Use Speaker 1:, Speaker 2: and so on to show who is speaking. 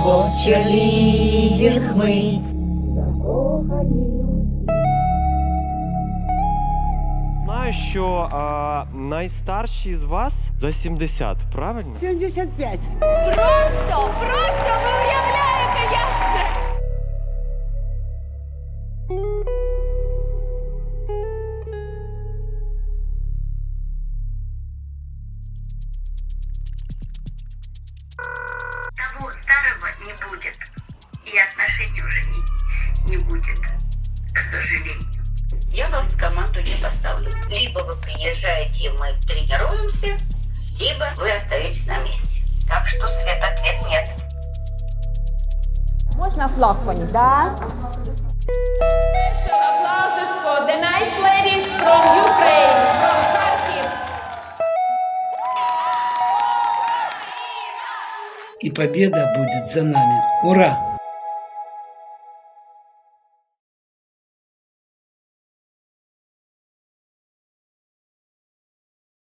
Speaker 1: бо чарівних мить.
Speaker 2: Знаю, що найстарші з вас за 70, правильно?
Speaker 3: 75.
Speaker 4: Просто ви уявляєте, як це?
Speaker 5: Того старого не будет, и отношений уже не будет, к сожалению. Я вас в команду не поставлю. Либо вы приезжаете, и мы тренируемся, либо вы остаетесь на месте. Так что, Свет, ответ нет.
Speaker 6: Можна флаг понести? Да.
Speaker 4: Special applauses for the nice ladies from Ukraine, from Kharkiv.
Speaker 3: И победа будет за нами. Ура!